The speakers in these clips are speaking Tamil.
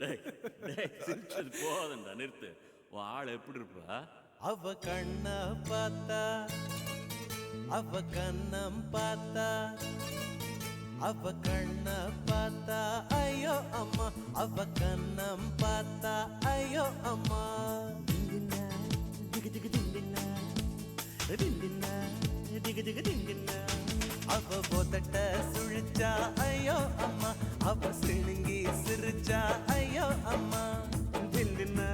டேய் டேய் சிரிச்சது போதண்டா நிறுத்து. உன் ஆள் எப்படி இருப்பா? அவ கண்ண பார்த்தா, அவ கண்ணம் பார்த்தா, அவ கண்ண பார்த்தா ஐயோ அம்மா, அவ கண்ணம் பார்த்தா ஐயோ அம்மா. திந்தின்னா திகு திகு திந்தின்னா திந்தின்னா திகு திகு திந்தின்னா. அவ போதட்ட சுழிச்சா ஐயோ அம்மா, அவ சிணுங்கி சிரிச்சா ஐயோ அம்மா. திந்தின்னா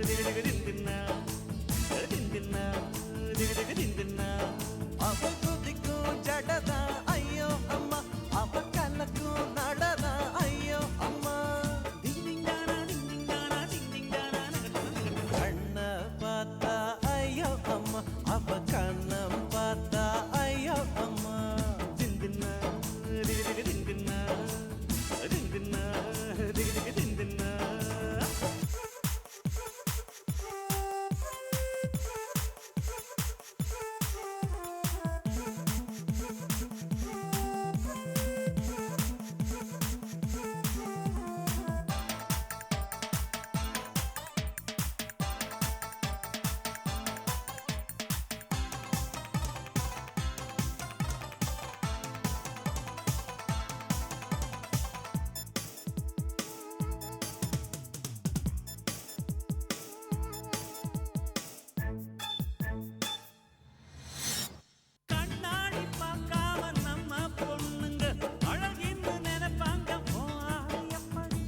திகு திகு திந்தின்னா திந்தின்னா திகு திகு திந்தின்னா. அவ குதிக்கும் ஜடதா ஐயோ அம்மா, அவ கலக்கும் நடதா ஐயோ அம்மா. திந்திங்கானா திந்திங்கானா திந்திங்கானா. கண்ண பார்த்தா ஐயோ அம்மா, அவ கண்ணம் பார்த்தா ஐயோ அம்மா. திந்தின்னா திகு திகு திந்தின்னா திந்தின்னா திகு திகு திந்தின்னா. கண்ணாடி பார்க்காம நம்ம பொண்ணுங்க அழகின்னு நினைப்பாங்க. ஓ எப்படி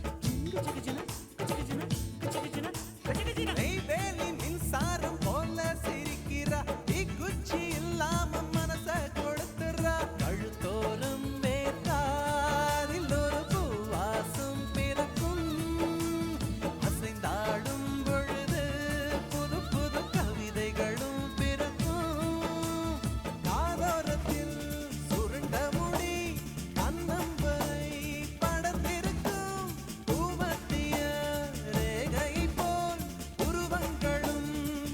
நெய்வேலி மின்சாரம் போல சிரிக்கிறா, குச்சி இல்லாம மனச கொடுத்துறா. கழுத்தோறும் வேத்தாரில் ஒரு பூவாசம் பிறக்கும், அசைந்தாடும் பொழுது புது புது கவிதைகளும் பிறக்கும். காதோரத்தில் சுருண்ட முடி கண்ணம்பரை படர்ந்திருக்கும், பூமத்திய ரேகை போல் உருவங்களும்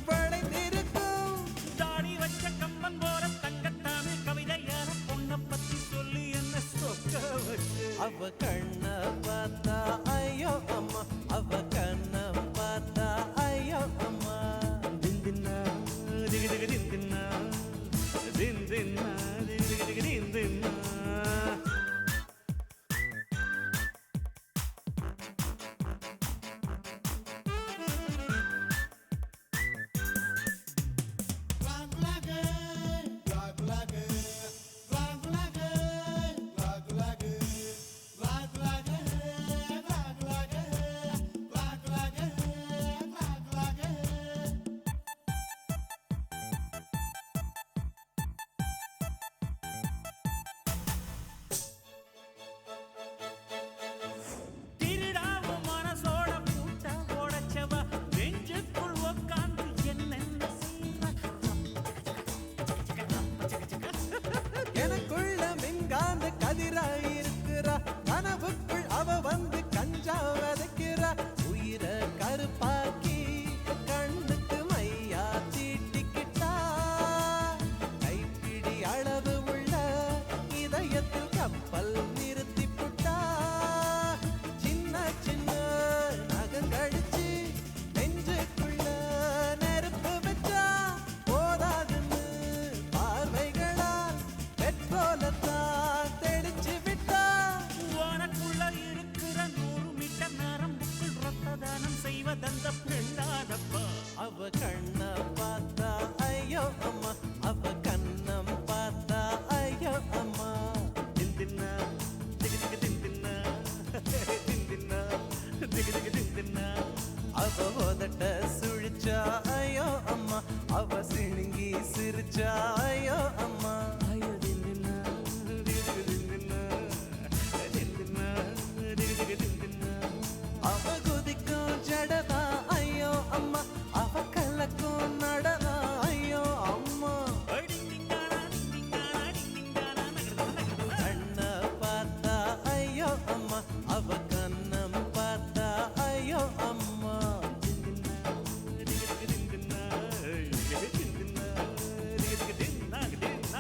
வளைந்திருக்கும். தாடி வச்ச கம்பன் போற தங்கத்தானே கவிதையான பொண்ணை பத்தி சொல்லி என்ன சொக்க வச்சு. அவ கண்ண பார்த்தா ஐயோ அம்மா, அவ கண்ணம் பார்த்தா ஐயோ அம்மா. திந்தின்னா திகு திகு திந்தின்னா திந்தின்னா திகு திகு திகு திந்தின்னா. திருடாவு மனசோட பூட்ட உடைச்சவ நெஞ்சுக்குள் உக்காந்து என்னென்ன செய்வ. எனக்குள்ள மின்காந்த கதிராயிருக்கிறா, கனவுக்குள் அவ வந்து கஞ்சா வதைக்கிறா. உயிர கருப்பாக்கி கண்ணுக்கு மையா தீட்டிக்கிட்டா, கைப்பிடி அளவு உள்ள இதயத்தில் கப்பல் நிறுத்தி புட்டா. சின்ன சின்ன நகங்கழிச்சு நெஞ்சுக்குள்ள நெருப்பு வச்சா, போதாதுன்னு பார்வைகளால் பெட்ரோலத்தான் தெளிச்சு விட்டா. உனக்குள்ள இருக்கிற 100 மீட்டர் நரம்புக்குள் ரத்த தானம் செய்வதந்த பெண்ணாதப்பா. அவ கண்ண பார்த்தா ஐயோ அம்மா, அவ கண்ணம் பார்த்தா ஐயோ அம்மா. திந்தின்னா திகு திகு திந்தின்னா திந்தின்னா திகு திகு திந்தின்னா. அவ உதட்ட சுழிச்சா ஐயோ அம்மா, அவ சிணுங்கி சிரிச்சா ஐயோ அம்மா. ஐயோ திந்தின்னா திகு திகு திந்தின்னா திந்தின்னா திகு திகு திந்தின்னா. அவ குதிக்கும் ஜடதா ஐயோ அம்மா, அவ கலக்கும் நடதா ஐயோ அம்மா. டிங்கிங்கானா டிங்கிங்கானா டிங்கிங்கானா நகர்தா நகர்தா. கண்ண பார்த்தா ஐயோ அம்மா, அவ கண்ணம் பார்த்தா ஐயோ அம்மா. திந்தின்னா திகு திகு திந்தின்னா திந்தின்னா திகு திகு திந்தின்னா திந்தின்னா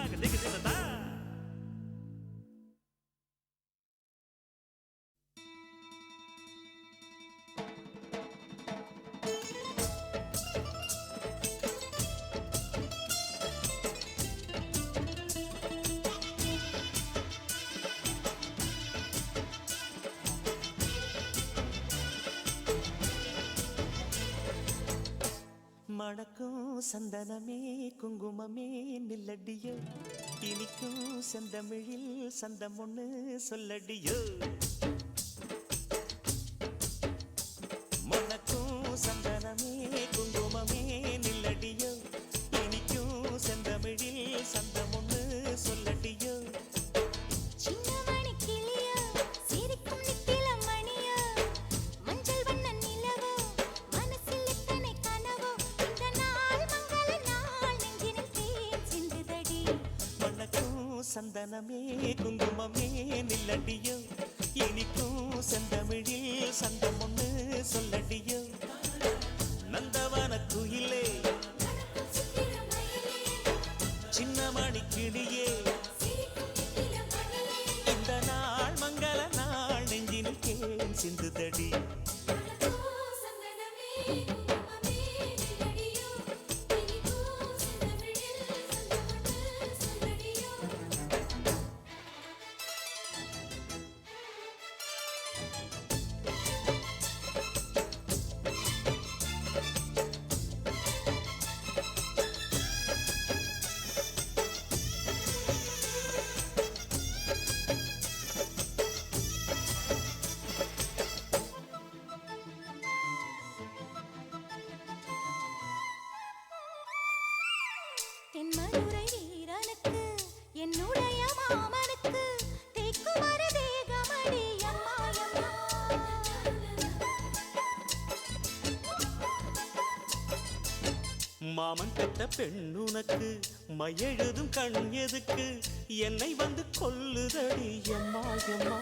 சந்தனமே குங்குமமே நில்லடியோ இனிக்கும் செந்தமிழில் சந்தம் ஒண்ணு சொல்லடியோ மணக்கும் சந்தனமே குங்குமமே நில்லடியோ இனிக்கும் செந்தமிழில் சந்தம் ஒண்ணு சொல்லடியோ சந்தனமே குங்குமமே நில்லடியோ இனிக்கும் செந்தமிழில் சந்தம் ஒண்ணு சொல்லடியோ நந்தவன குயிலே சின்னமணி கிளியே இந்த நாள் மங்கள நாள் நெஞ்சினில் தேன் சிந்துதடி தென்மதுரை வீரனுக்கு என்னுடைய மாமனுக்கு தேக்குமர தேகமடி அம்மா மாமன் பெற்ற பெண்ணுனக்கு மையெழுதும் கண் எதுக்கு என்னை வந்து கொல்லுதடி எம்மா எம்மா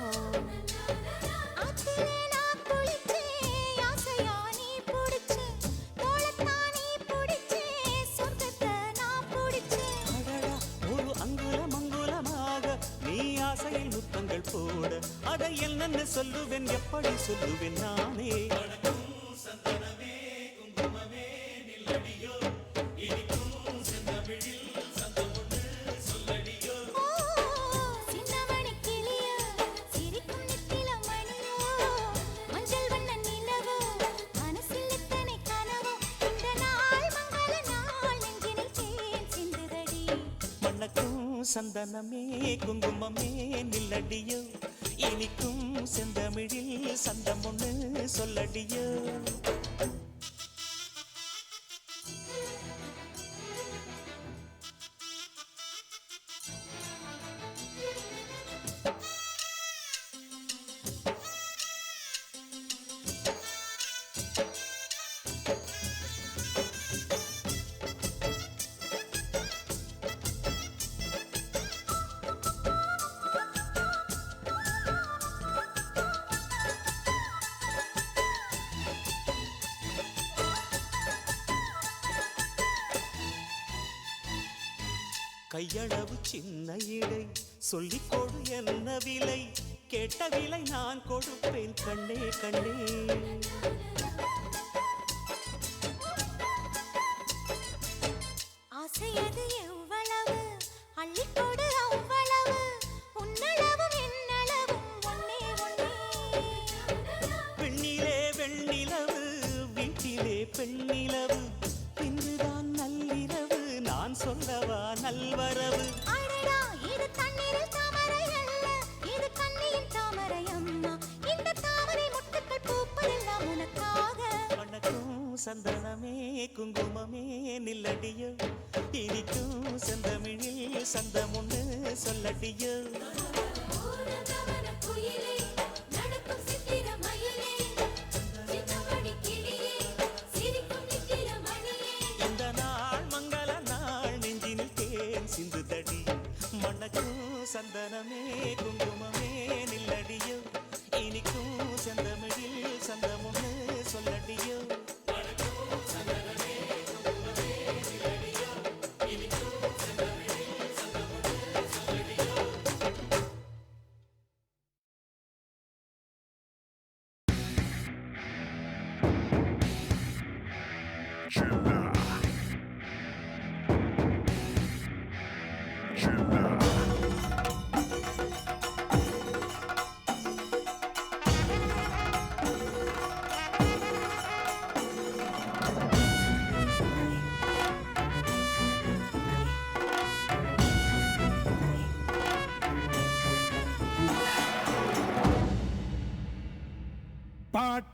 ஆசையில் முத்தங்கள் போட அதை என்னன்னு சொல்லுவேன் எப்படி சொல்லுவேன் நானே சந்தனமே குங்குமமே நில்லடியோ இனிக்கும் செந்தமிழில் சந்தம் ஒண்ணு சொல்லடியோ சின்னமணி கிளியோ சிரிக்கும் நித்தில மணியோ மஞ்சள் வண்ண நிலவோ மனசில் எத்தனை கனவோ இந்த நாள் மங்கள நாள் நெஞ்சினில் தேன் சிந்துதடி மணக்கும் சந்தனமே குங்குமமே நில்லடியோ இனிக்கும் செந்தமிழில் சந்தம் ஒண்ணு சொல்லடியோ கையளவு சின்ன இடை சொல்லிக் கொடு என்ன விலை கேட்ட விலை நான் கொடுப்பேன் கண்ணே கண்ணே ஆசையது எவ்வளவு அள்ளிக்கொடு அவ்வளவு உன்னளவும் என்னளவும் ஒன்னே ஒன்னே பெண்ணிலே வெண்ணிலவு வீட்டிலே பெண்ணிலவு இன்றுதான் நள்ளிரவு நான் சொல்லவா நல்வரவு அடடா இது தண்ணீரில் தாமரை அல்ல இது கண்ணியின் தாமரை அம்மா இந்த தாமரை முட்டுக்கள் பூப்பதெல்லாம் உனக்காக வணக்கம் சந்தனமே குங்குமமே நில்லடியோ இனிக்கும் செந்தமிழில் சந்தம் ஒண்ணு சொல்லடியோ சிந்துதடி மணக்கும் சந்தனமே குங்குமமே நில்லடியோ இனிக்கும் செந்தமிழில் சந்தம் ஒண்ணு சொல்லடியோ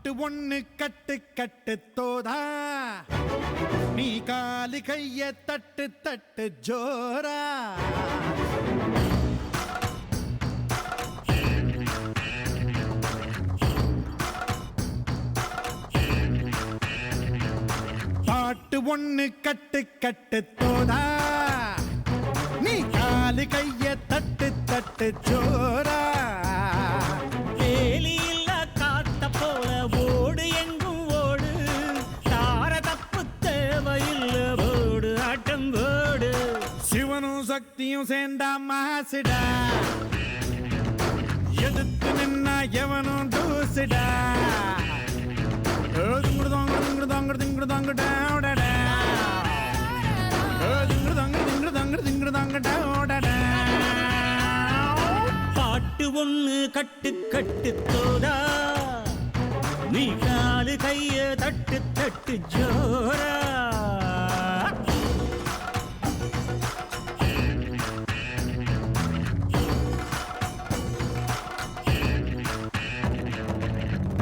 பாட்டு ஒண்ணு கட்டு கட்டு தோதா நீ காலு கைய தட்டு தட்டு ஜோரா பாட்டு ஒண்ணு கட்டு கட்டு தோதா நீ காலு கைய தட்டு தட்டு ஜோரா வேலியில்ல காத்த போல ஓடு எங்கும் ஓடு தார தப்பு தேவையில்ல போடு ஆட்டம் போடு சிவனும் சக்தியும் சேர்ந்தா மாசுடா எதிர்த்து நின்னா எவனும் தூசுடா பாட்டு ஒண்ணு கட்டு கட்டு தோதா நீ காலு கைய தட்டு தட்டு ஜோரா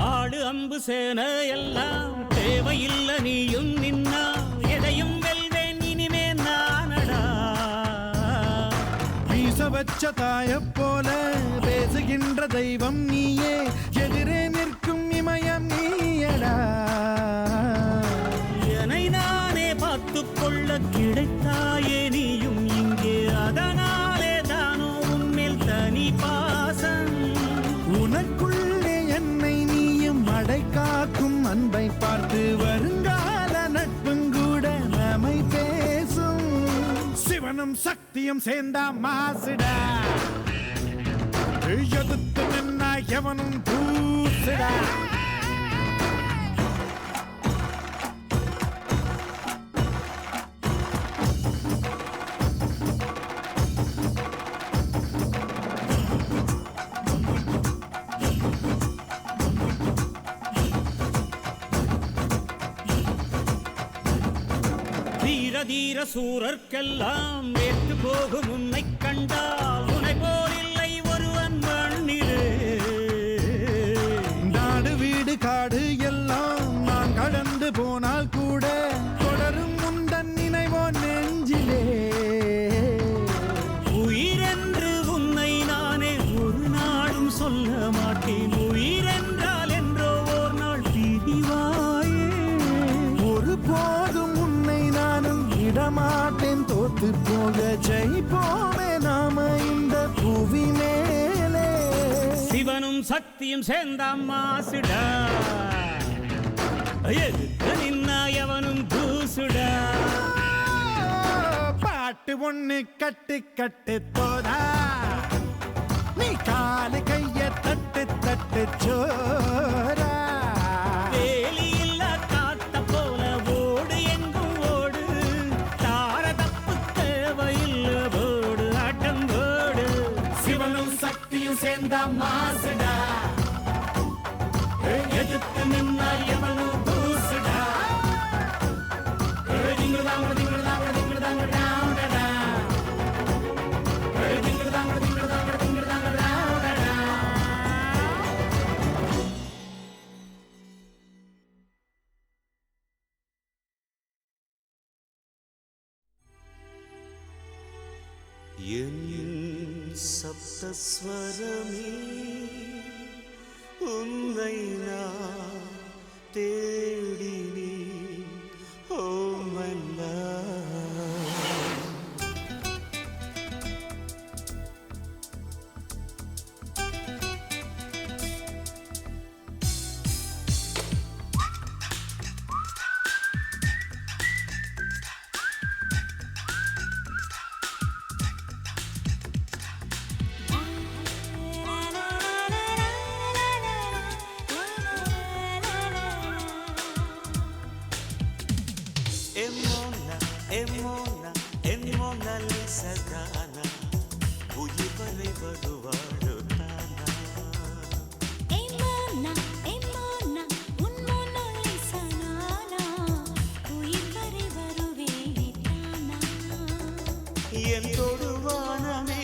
ஆடு அம்பு சேன எல்லாம் தேவையில்லை நீயும் நின்னா எதையும் வெல்வேன் இனிமே நானடா வீச வச்ச தாய போல பேசுகின்ற தெய்வம் நீயே எதிரே நிற்கும் இமயம் நீயடா என்னை நானே பார்த்துக் கொள்ள கிடைத்தாயே நீயும் இங்கே அதனாலே தானோ உன்மேல் தனி பாசம் உனக்குள்ளே என்னை நீயும் அடை காக்கும் அன்பை பார்த்து வருங்கால நட்பும் கூட நம்மை பேசும் சிவனும் சக்தியும் சேர்ந்தா மாசுடா எதிர்த்து நின்னா எவனும் பூசுடா தீர தீர சூரர்க்கெல்லாம் வேற்று போகும் உன்னை கண்டால் உன்னை போல் இல்லை ஒருவன் மண்ணிலே நாடு வீடு காடு எல்லாம் நான் கடந்து போனால் கூட தொடரும் முந்தன் நினைவோ நெஞ்சிலே உயிரென்று உன்னை நானே ஒரு நாளும் சொல்ல மாட்டேன் உயிரென்றால் என்றோ ஒரு நாள் பிரிவாயே ஒரு போதும் உன்னை நானும் விடமாட்டேன் தோத்து போக ஜெயிப்போமே நாம இந்த புவி மேலே சிவனும் சக்தியும் சேர்ந்த மாசுடா எதுக்கு நின்னா எவனும் தூசுடா பாட்டு ஒண்ணு கட்டு கட்டு தோதா நீ காலு கைய தட்டு தட்டு ஜோரா வேலியில்ல காத்த போல ஓடு எங்கும் ஓடு தார தப்பு தேவையில்ல போடு ஆட்டம் போடு சிவனும் சக்தியும் சேர்ந்த மாசுடா எதிர்த்து நின்னா எவனும் தூசுடா என் சப்தஸ்வரமே உன்னை நான் தேடினே ஓமல்லா Mona Lisa தானா உயிர் வரை வருவாழோ தானா உன் மோனா லிசா நானா உயிர் வரை வருவேனே தானா என் தொடுவானமே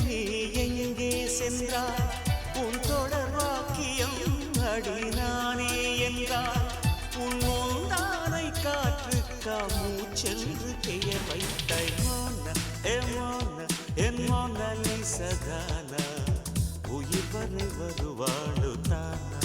நீ எங்கே சென்றாய் உன் தொடர் வாக்கியம் அடி நானே லிசதானா உயிர் வரை வருவாளு தானா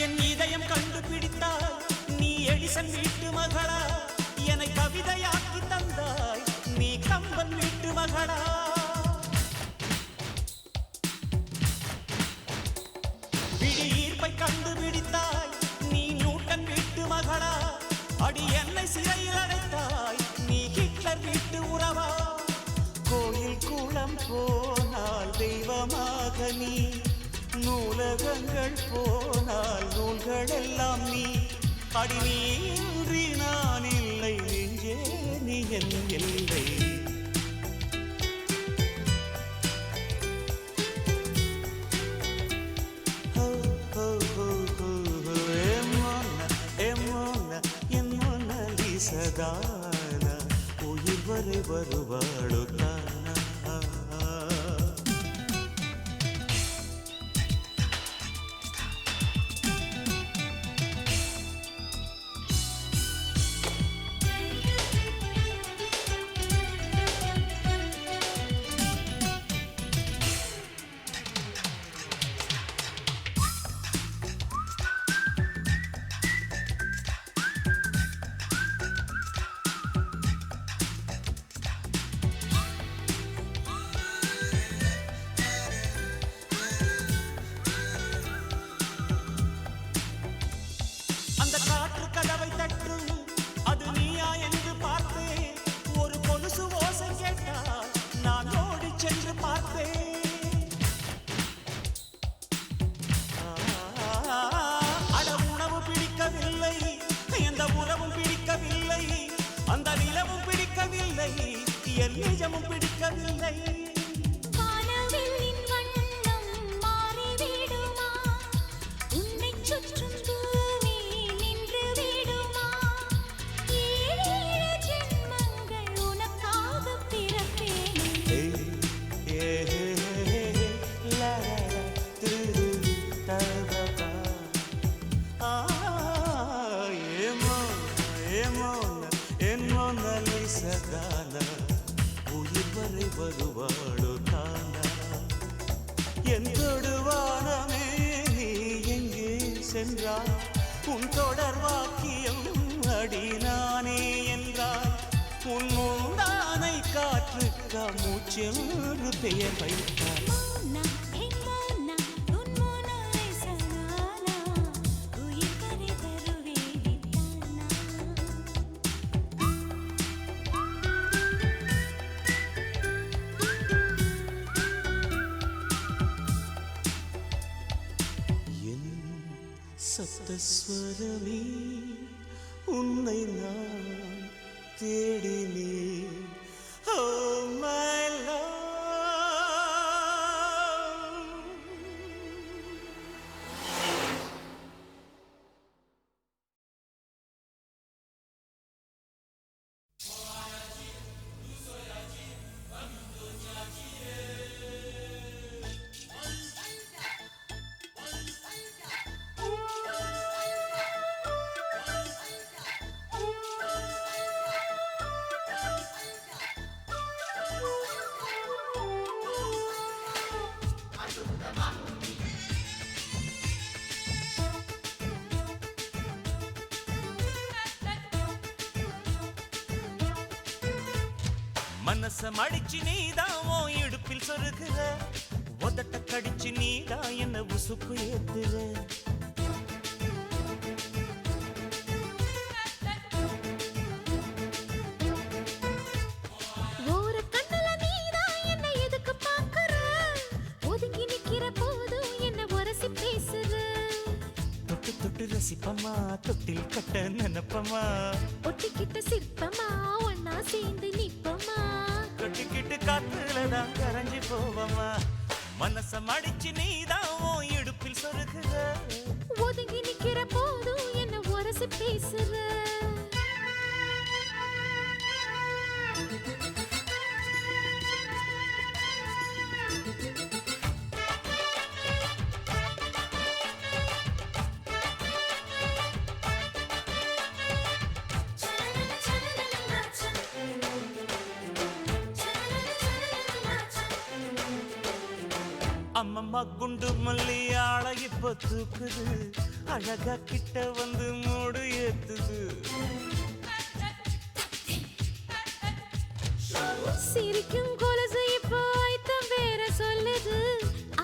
என் இதயம் கண்டுபிடித்தாய் நீ எடிசன் வீட்டு மகளா என்னை கவிதையாக்கி தந்தாய் நீ கம்பன் வீட்டு மகளா விழி ஈர்ப்பை கண்டுபிடித்தாய் நீ நியூட்டன் வீட்டு மகளா அடி என்னை சிறையில் அடைத்தாய் நீ ஹிட்லர் வீட்டு உறவா கோயில் குளம் போனால் தெய்வமாக நீ நூலகங்கள் போனால் நூல்கள் எல்லாம் நீ அடி நீன்றி நான் இல்லை நெஞ்சே நீ என் இல்லை என் மோன லிசதானா உயிர் வரை வருவாளு தானா அந்த காற்று கதவை தட்டும் அது நீயா என்று பார்த்தேன் ஒரு கொலுசு ஓசை கேட்டால் நான் ஓடி சென்று பார்த்தேன் அட உணவு பிடிக்கவில்லை எந்த உறவும் பிடிக்கவில்லை அந்த நிலவும் பிடிக்கவில்லை என் நிஜமும் பிடிக்கவில்லை வானவில்லின் வண்ணம் மாறிவிடுமா உன்னைச் சுற்றும் பூமி நின்று விடுமா ஏழேழு ஜென்மங்கள் உனக்காக பிறப்பேனே லிசதானா உயிர் வரை வருவாளு தானா என் தொடுவானமே நீ எங்கே சென்றாய் உன் தொடர் வாக்கியம் அடி நானே என்றாய் உன் மூந்தானை காற்றுக்கா மூச்சென்று பெயர் வைத்தாய் மோனா ஹே மோனா உன் மோனா லிசதானா உயிர் வரை வருவேனே தானா என் சப்தஸ்வரமே உன்னை நான் தேடினேன் ஓ மை லவ் மனச மடிச்சு நீதான் உன் இடுப்பில் சொருகுற உதட்ட கடிச்சு நீதான் என்ன உசுப்பு ஏத்துற ஒரு கண்ணுல நீதான் என்ன எதுக்கு பாக்குற ஒதுங்கி நிக்கிற போதும் என்ன உரசி பேசுற தொட்டு தொட்டு ரசிப்பம்மா தொட்டில் கட்ட நினைப்பம்மா ஒட்டிக்கிட்ட சிற்பமா ஒன்னா சேர்ந்து நிப்பமா கட்டிக்கிட்டு காத்துலதான் கரைஞ்சி போவம்மா மனச மடிச்சு நீதான் உன் இடுப்பில் சொருகுற ஒதுங்கி நிக்கிற போதும் என்ன உரசி பேசுற அம்மம்மா குண்டு மல்லி ஆளை இப்ப தூக்குது அழகா கிட்ட வந்து மூடு ஏத்துது சிரிக்கும் கொலுசு இப்போ ஐத்தம் வேற சொல்லுது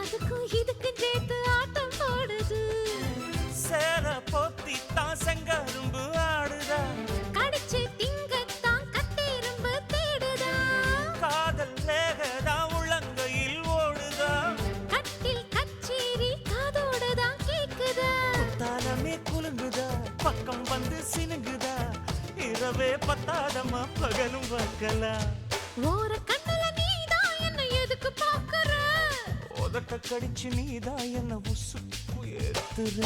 அதுக்கும் இதுக்கும் சேர்த்து ஆட்டம் போடுது சேர போத்தி தான் செங்கரும்பு ஆடுதா கடிச்சு திங்கத்தான் கட்டெரும்பு தேடுதா காதல் வேகதா உள்ளங்கையில் ஓடுதா கட்டில் கச்சேரி காதோடுதான் கேக்குதா தாளமே குலுங்குதா பக்கம் வந்து சினுங்குதா இரவே பத்தாதம்மா பகலும் பார்க்கலாம் ஓர கண்ணுல நீதான் என்ன எதுக்கு பாக்குற உதட்ட கடிச்சு நீதான் என்ன உசுப்பு ஏத்துற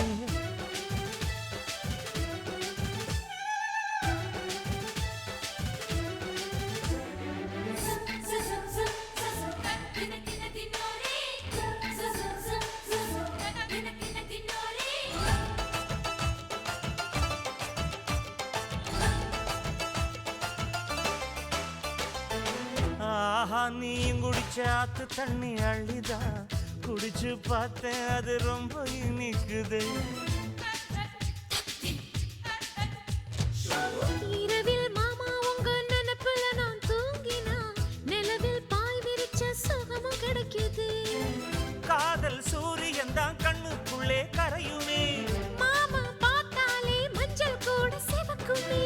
ஆஹா நீயும் குடிச்ச ஆத்து தண்ணி அள்ளிதா குடிச்சு பார்த்தேன் அது ரொம்ப இனிக்குது இரவில் மாமா உங்க நினைப்புல நான் தூங்கினா நிலவில் பாய் விரிச்ச சுகமும் கிடைக்குது காதல் சூரியன் தான் கண்ணுக்குள்ளே கரையுமே மாமா பார்த்தாலே மஞ்சள் கூட சிவக்குமே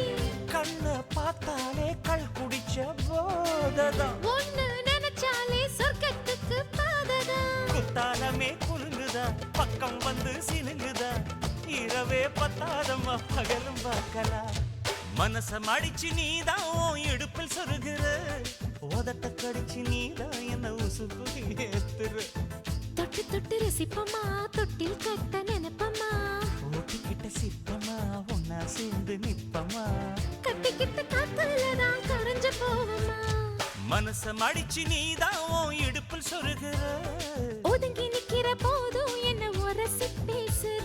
கண்ணை பார்த்தாலே கள் குடிச்ச போததான் ஒண்ணு நினைச்சாலே சொர்க்கத்துக்கு பாததா குத்தாலமே குலுங்குதா பக்கம் வந்து சினுங்குதா இரவே பத்தாதம்மா பகலும் பார்க்கலாம் மனச மடிச்சு நீதான் உன் இடுப்பில் சொருகிற உதட்ட கடிச்சு நீதான் என்ன உசுப்பு ஏத்துற தொட்டு தொட்டு ரசிப்பமா தொட்டில் கட்ட நினைப்பமா ஓட்டிக்கிட்ட சிற்பமா ஒன்னா சேர்ந்து நிப்பமா கட்டிக்கிட்ட காத்துலதான் கரைஞ்சு போவமா மனச மடிச்சு நீதான் உன் இடுப்பில் சொருகிற ஒதுங்கி நிக்கிற போதும் என்ன உரசி பேசுற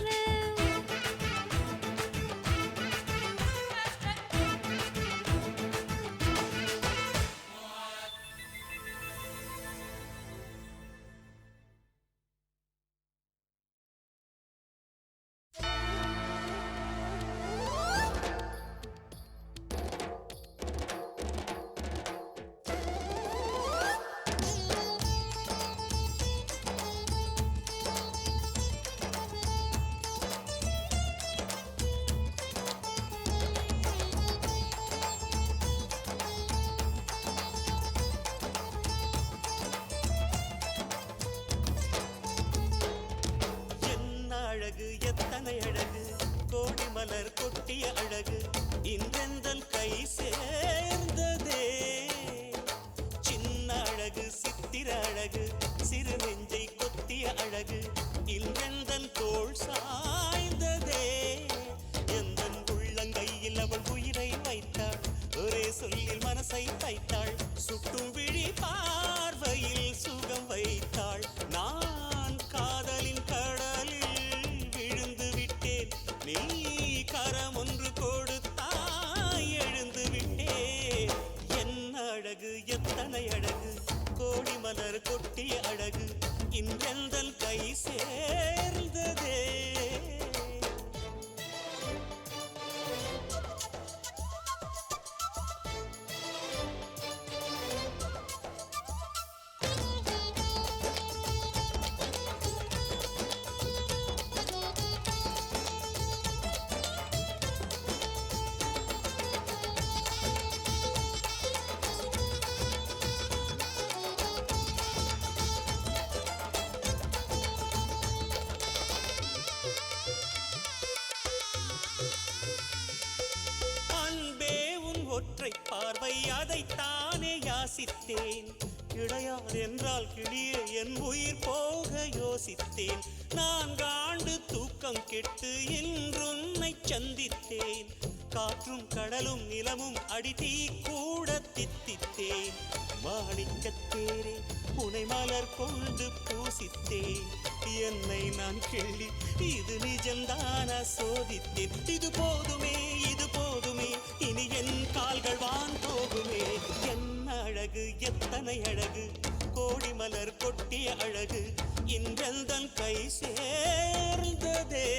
அழகு எத்தனை அழகு கோடி மலர் கொட்டிய அழகு இன்றெந்தன் கை சேர்ந்ததே சின்ன அழகு சித்திர அழகு சிறு நெஞ்சை கொத்திய அழகு இன்றெந்தன் தோள் சாய்ந்ததே எந்தன் உள்ளங்கையில் அவள் உயிரை வைத்தாள் ஒரே சொல்லில் மனசை தைத்தாள் சுட்டும் விழி பார்வையில் சுகம் வைத்தாள் நான் காதலின் கடலில் விழுந்து விட்டேன் நீ கரம் ஒன்று கொடுத்தாய் எழுந்து விட்டேன் என்ன அழகு எத்தனை அழகு கோடி மலர் கொட்டிய அழகு இன்றெந்தல் கை சேர்ந்ததே அதைத்தானே யாசித்தேன். கிடையாது என்றால் கிளியே என் உயிர் போக யோசித்தேன். 4 ஆண்டு தூக்கம் கெட்டு இன்றுன்னை சந்தித்தேன். காற்றும் கடலும் நிலமும் அடித்தீ கூட தித்தித்தேன். மாணிக்கத்தேரே உனை மலர் கொண்டு பூசித்தேன். என்னை நான் கிள்ளி இது நிஜம்தானா சோதித்தேன். இது போதுமே இது போதுமே இனி என் கால்கள் வான் போகுமே. என்ன அழகு எத்தனை அழகு கோடி மலர் கொட்டிய அழகு இன்றெந்தன் கை சேர்ந்ததே.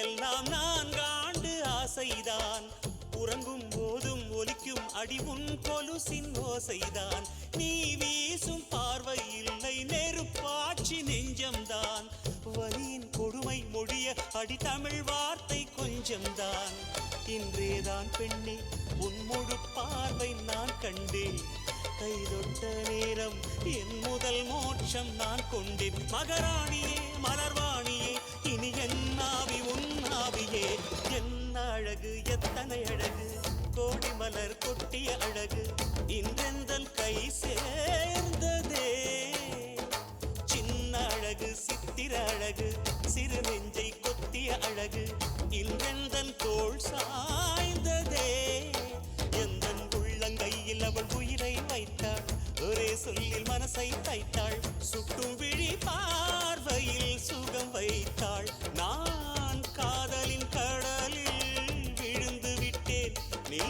எல்லாம் 4 ஆண்டு ஆசைதான். உறங்கும் போதும் ஒலிக்கும் அடி உன் கொலுசின் ஓசைதான். நீ வீசும் பார்வை இல்லை நெருப்பாட்சி நெஞ்சம்தான். வலியின் கொடுமை மொழிய அடி தமிழ் வார்த்தை கொஞ்சம்தான். இன்றேதான் பெண்ணே உன் முழு பார்வை நான் கண்டேன். கைதொட்ட நேரம் என் முதல் மோட்சம் நான் கொண்டேன். மகராணியே மலர்வாணியே இனி என் ஆவி உன் ஆவியே. என்ன அழகு எத்தனை அழகு கோடி மலர் கொட்டிய அழகு இன்றெந்தன் கை சேர்ந்ததே. சின்ன அழகு சித்திர அழகு சிறு நெஞ்சை கொத்திய அழகு இன்றெந்தன் தோள் சாய்ந்ததே. எந்தன் உள்ளங்கையில் அவள் உயிரை வைத்தாள். ஒரே சொல்லில் மனசை தைத்தாள். சுட்டும் விழி பார்வையில் சுகம் வைத்தாள். நான் காதலின் கடலில் விழுந்து விட்டேன். நீ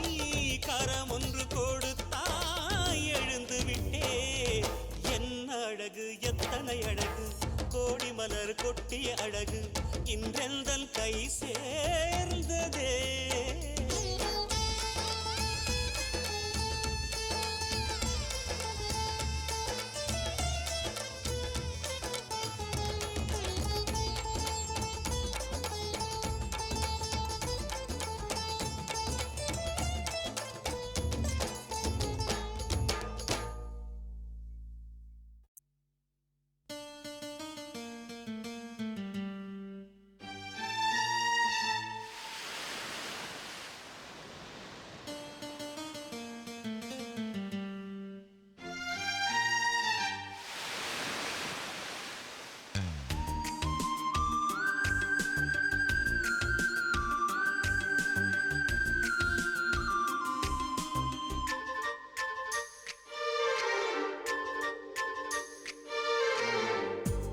கரம் ஒன்று கொடுத்தாய் எழுந்து விட்டேன். என்ன அழகு எத்தனை அழகு கோடி மலர் கொட்டிய அழகு இன்றெந்தன் கை சேர்ந்ததே.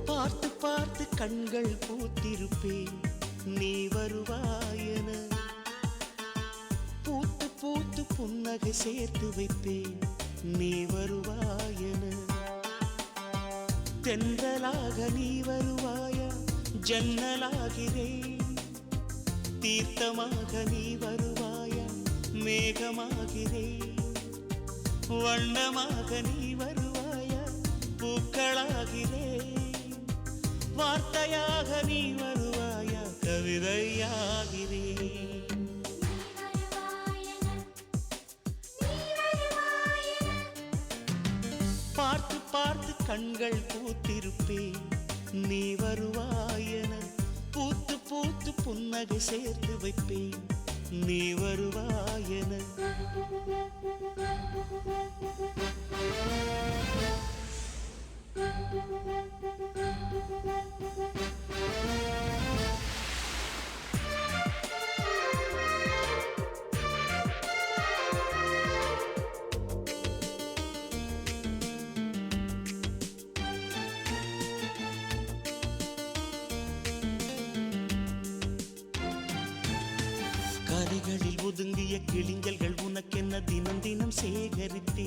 பார்த்து பார்த்து கண்கள் பூத்திருப்பேன் நீ வருவாயென. பூத்து பூத்து புன்னகை சேர்த்து வைப்பேன் நீ வருவாயென. தென்றலாக நீ வருவாயா ஜன்னலாகிறேன். தீர்த்தமாக நீ வருவாயா மேகமாகிறேன். வண்ணமாக நீ வருவாயா பூக்களாகிறேன். வார்த்தையாக நீ வருவாயா கவிதையாகிறேன். பார்த்து பார்த்து கண்கள் பூத்திருப்பேன் நீ வருவாயென. பூத்து பூத்து புன்னகை சேர்த்து வைப்பேன் நீ வருவாயென. அடிகளில் ஒதுங்கிய கிளிஞ்சல்கள் உனக்கென்ன தினம் தினம் சேகரித்தே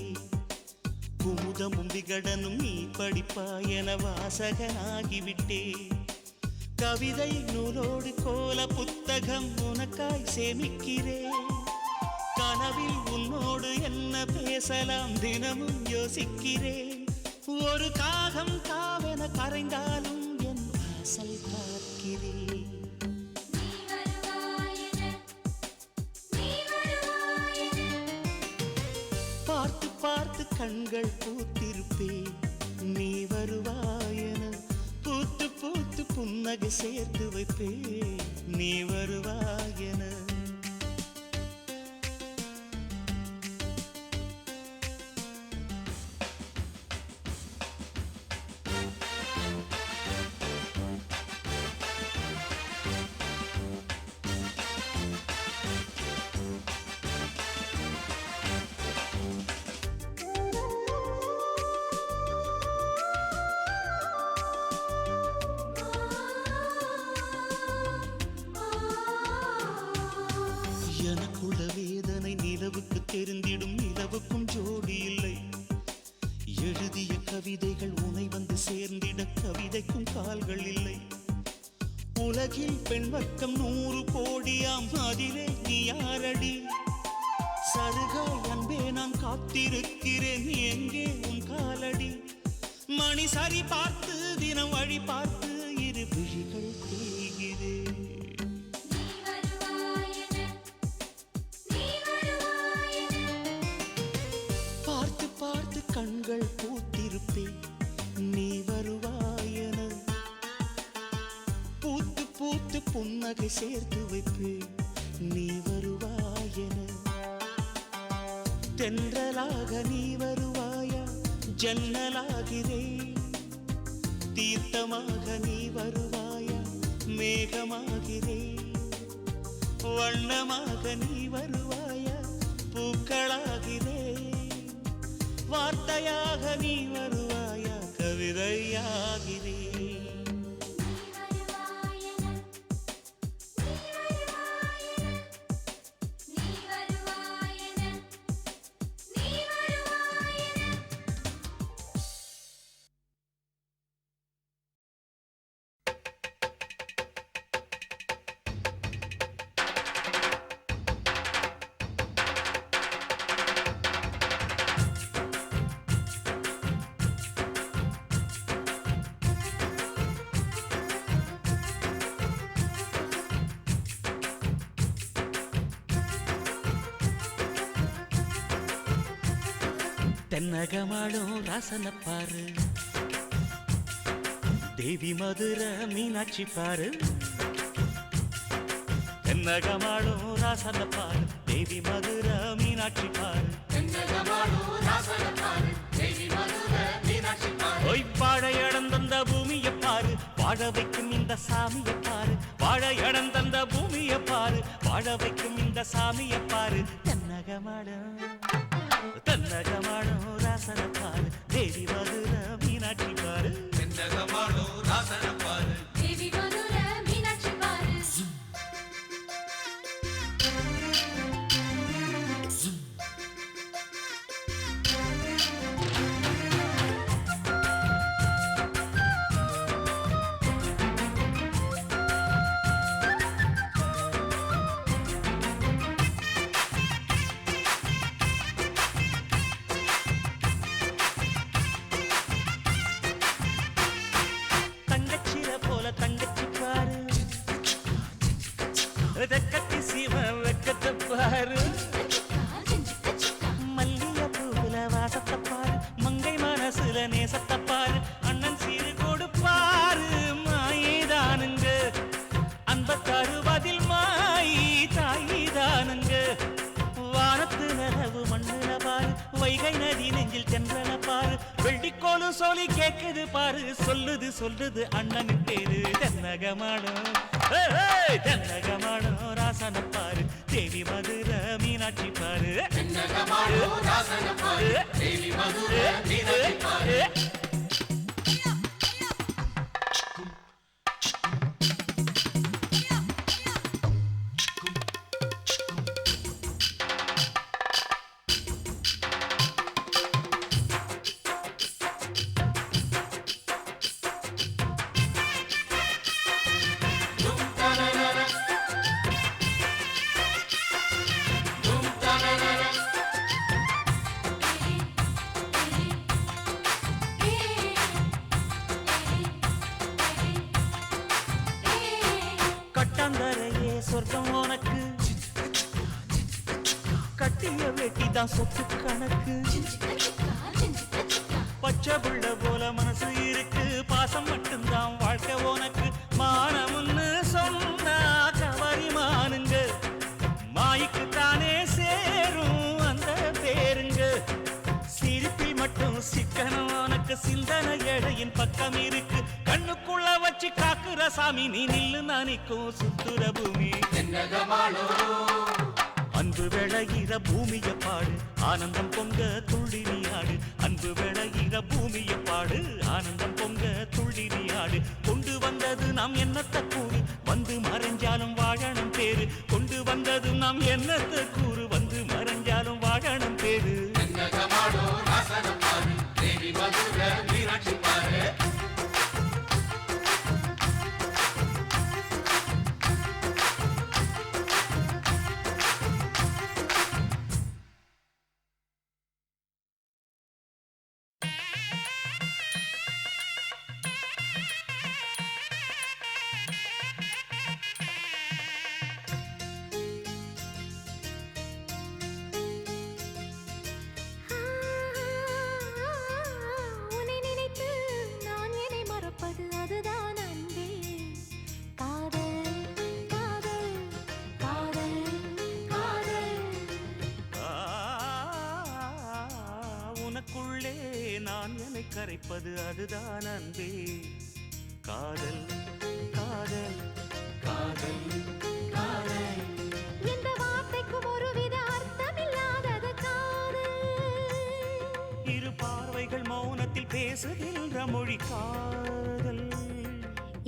குமுதமும் விகடனும் நீ படிப்பாய் என வாசகனாகிவிட்டே கவிதை நூலோடு கோல புத்தகம் உனக்காய் சேமிக்கிறேன் கனவில் உன்னோடு என்ன பேசலாம் தினமும் யோசிக்கிறேன் ஒரு காகம் காவென கரைந்தாலும் என் வாசல் பார்க்கிறேன் பார்த்து பார்த்து கண்கள் பூத்திருப்பேன் நீ வருவாயென பூத்து பூத்து புன்னகை சேர்த்து வைப்பேன் நீ வருவாயென எனக்குள்ள வேதனை நிலவுக்கு தெரிந்திடும் நிலவுக்கும் ஜோடி இல்லை எழுதிய கவிதைகள் உனை வந்து சேர்ந்திட கவிதைக்கும் கால்கள் இல்லை உலகில் பெண் வர்க்கம் 100 கோடியாம் அதிலே நீ யாரடி சருகாய் அன்பே நான் காத்திருக்கிறேன் எங்கே உன் காலடி மணி சரி பார்த்து தினம் வழி பார்த்து இரு விழிகள் தேய்கிறேன் பார்த்து கண்கள் பூத்திருப்பேன் நீ வருவாயென பூத்து பூத்து புன்னகை சேர்த்து வைப்பேன் நீ வருவாயென தென்றலாக நீ வருவாயா ஜன்னலாகிறேன் தீர்த்தமாக நீ வருவாயா மேகமாகிறேன் வண்ணமாக நீ வருவாயா பூக்களாகிறேன் வார்த்தையாக நீ வருவாயா கவிதையாகிறேன் தென்னகமாடும் ராசன பாரு தேவி மதுரை மீனாட்சி பாரு தென்னகமாடும் ராசன பாரு தேவி மதுரை மீனாட்சி பாரு பாழை இடந்தந்த பூமியை பாரு வாழ வைக்கும் இந்த சாமியை பாரு வாழை இடந்தந்த பூமியை பாரு வாழ வைக்கும் இந்த சாமியை பாரு தென்னகமாடும் தென்னகமாடும் ராசன பாரு தேவி மதுரை மீனாட்சி பாரு தென்னகமாடும் ராசன பாரு தேவி மதுரை மீனாட்சி பாரு வெக்கத்தி சீம வெக்கத்தை பாரு மல்லிய பூல வாசத்தை பாரு மங்கை மனசுல நேசத்தை பாரு அண்ணன் சீரு கொடுப்பாரு மாயிதானுங்க அன்ப தருவதில் மாயி தாயிதானுங்க வானத்து நிலவு மண்ணுல பாரு வைகை நதி நெஞ்சில் தென்றல பாரு வெள்ளிக்கோளு சொல்லி கேக்குது பாரு சொல்லுது சொல்லுது அண்ணனின் பேரு தென்னகமாடும் தென்னகமாடும் ராசன பாரு தேவி மதுரை மீனாட்சி பாரு தென்னகமாடும் ராசன பாரு தேவி மதுரை மீனாட்சி பாரு சொர்க்கம் உனக்கு கட்டிய வேட்டிதான் சொத்து கணக்கு பச்சை புள்ள போல மனசு இருக்கு பாசம் மட்டும்தான் வாழ்க்கை உனக்கு மானமுன்னு சொன்னா கவரிமானுங்க மாய்க்கு தானே சேரும் அந்த பேருங்க சிரிப்பில் மட்டும் சிக்கனம் உனக்கு சிந்தனை எடையின் பக்கம் இருக்கு கண்ணுக்குள்ள வச்சு காக்குற சாமி நீ நில்லு நானிக்கும் சுத்துற பூமி அன்பு விளையிற பூமிய பாடு ஆனந்தம் பொங்க துள்ளி நீயாடு அன்பு விளையிற பூமிய பாடு ஆனந்தம் பொங்க துள்ளி நீயாடு கொண்டு வந்தது நாம் என்னத்த கூறு வந்து மறைஞ்சாலும் வாழணும் பேரு கொண்டு வந்தது நாம் என்னத்த கூறு வந்து மறைஞ்சாலும் வாழணும் பேரு உன்னை நினைத்து நான் என்னை மறப்பது அதுதான் அன்பே காதல் காதல் காதல் காதல் உனக்குள்ளே நான் என்னை கரைப்பது அதுதான் அன்பே காதல் காதல் காதல் காதல் இந்த வார்த்தைக்கும் ஒருவித அர்த்தமில்லாதது காதல் இரு பார்வைகள் மௌனத்தில் பேசுகின்ற மொழி காதல்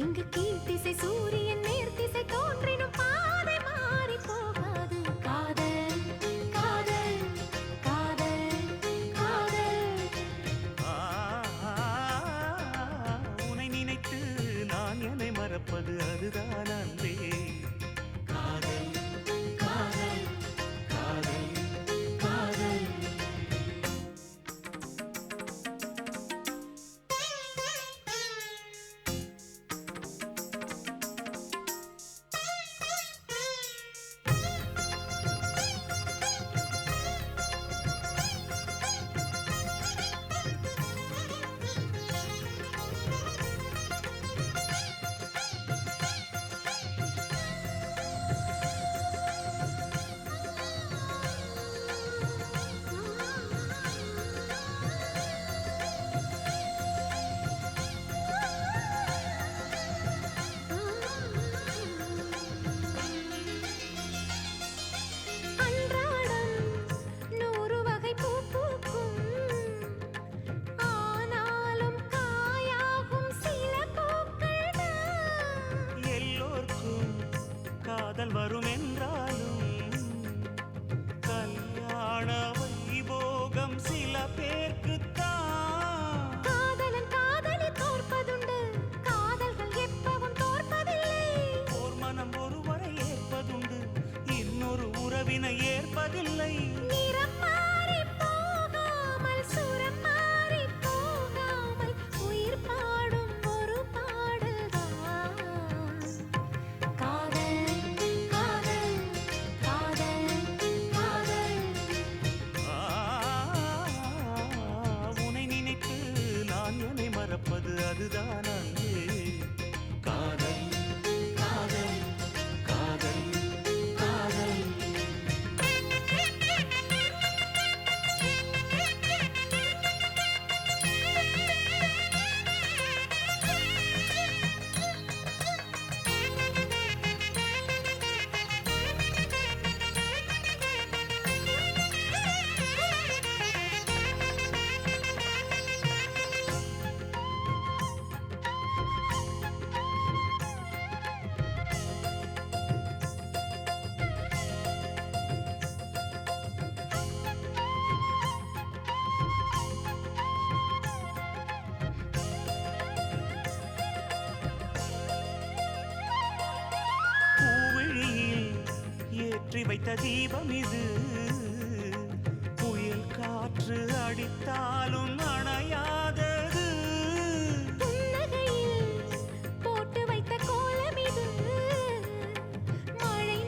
இங்கு கீழ்த்திசை சூரியன் நேர்த்திசை தோன்றினும் பாதை மாறி போகாது காதல் காதல் காதல் காதல் உன்னை நினைத்து நான் என்னை மறப்பது அதுதான் அன்பே காதல் காதல் காதல் காதல் அன்றாடம் 100 வகை பூ பூக்கும் ஆனாலும் காயாகும் சில பூக்கள் தான் எல்லோர்க்கும் காதல் வரும் என்றாலும் கல்யாண வைபோகம் சில பேர்க்குத்தான் காதலன் காதலி தோற்பதுண்டு காதல்கள் எப்பவும் தோற்பதில்லை ஓர் மனம் ஒருவரை ஏற்பதுண்டு இன்னொரு உறவினை ஏற்பதில்லை நிறம் மாறி போகாமல் சுரம் மாறி போகாமல் உயிர் பாடும் ஒரு பாடல்தான் காதல் காதல் காதல் காதல் உன்னை நினைத்து நான் என்னை மறப்பது அதுதான் அன்பே காதல் காதல் காதல் காதல் ஏற்றி வைத்த தீபம் இது புயல் காற்று அடித்தாலும் அணையாதது புன்னகையில் போட்டு வைத்த கோலம் இது மழை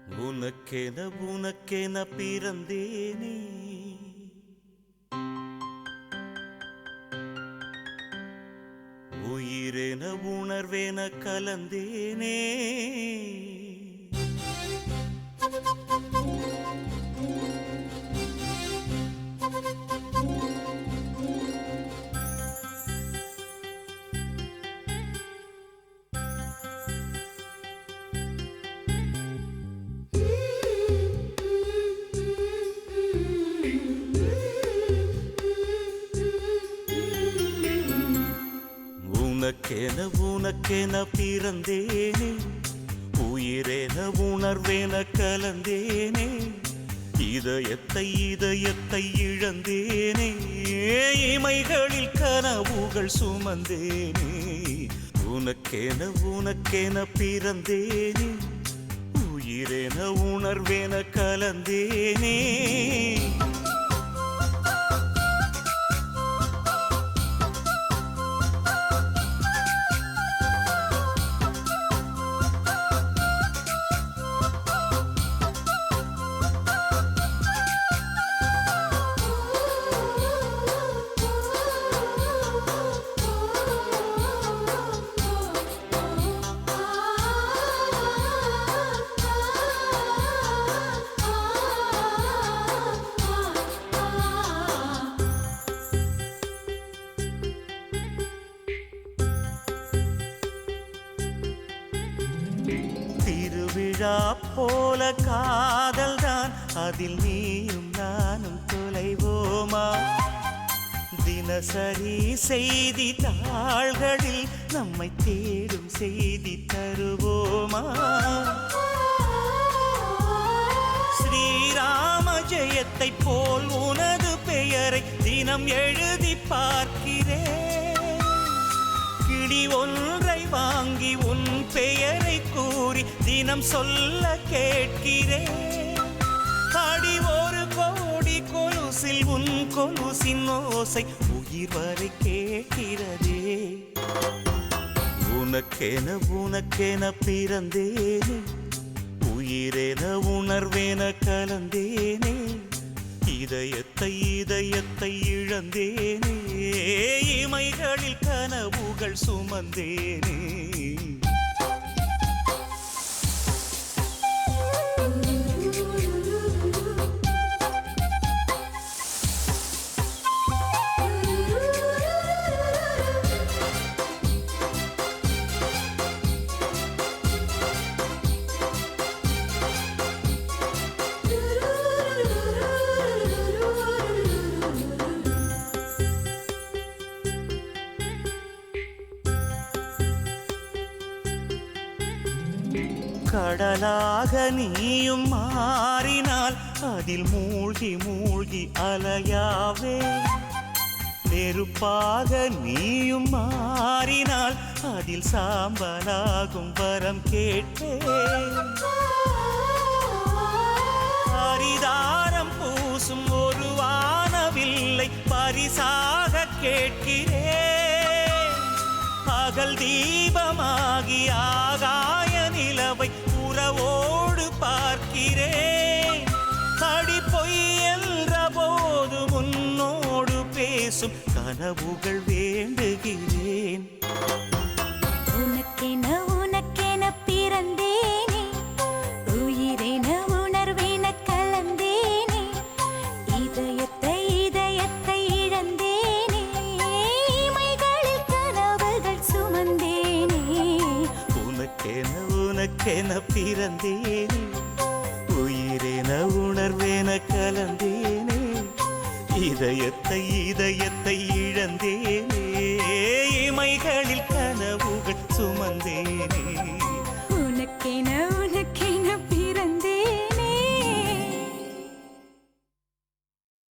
உனக்கென உனக்கென பிறந்தேனே உயிரென உணர்வேன கலந்தேனே உனக்கென உனக்கென பிறந்தேனே உயிரென உணர்வேன கலந்தேனே இதயத்தை இதயத்தை இழந்தேனே இமைகளில் கனவுகள் சுமந்தேனே உனக்கென உனக்கென பிறந்தேனே உயிரென உணர்வேன கலந்தேனே திருவிழா போல காதல்தான் அதில் நீயும் நானும் தொலைவோமா தினசரி செய்தி தாள்களில் நம்மை தேடும் செய்தி தருவோமா ஸ்ரீராம ஜெயத்தை போல் உனது பெயரை தினம் எழுதி பார்க்கிறேன் கிளி ஒன்றை வாங்கி உன் பெயரை கூறி தினம் சொல்ல கேட்கிறேன் அடி ஒரு கோடி கொலுசில் உன் கொலுசின் ஓசை உயிர் வரை கேட்கிறதே உனக்கென உனக்கென பிறந்தேனே உயிரென உணர்வேன கலந்தேனே இதயத்தை இதயத்தை இழந்தேனே இமைகளில் கனவுகள் சுமந்தேனே கடலாக நீயும் மாறினால் அதில் மூழ்கி மூழ்கி அலையாவே நெருப்பாக நீயும் மாறினால் அதில் சாம்பலாகும் வரம் கேட்பேன் அரிதாரம் பூசும் ஒரு வானவில்லை பரிசாக கேட்கிறேன் பகல் தீபமாகி ஆகாய நிலவை உறவோடு பார்க்கிறேன் அடி பொய் என்ற போது உன்னோடு பேசும் கனவுகள் வேண்டுகிறேன் உனக்கென உனக்கென பிறந்தேனே உயிரென உணர்வேன கலந்தேனே இதயத்தை இதயத்தை இழந்தேனே இமைகளில் கனவுகள் சுமந்தேனே உனக்கென உனக்கென பிறந்தேனே உயிரென உணர்வேன கலந்தேனே இதயத்தை இதயத்தை இழந்தேனே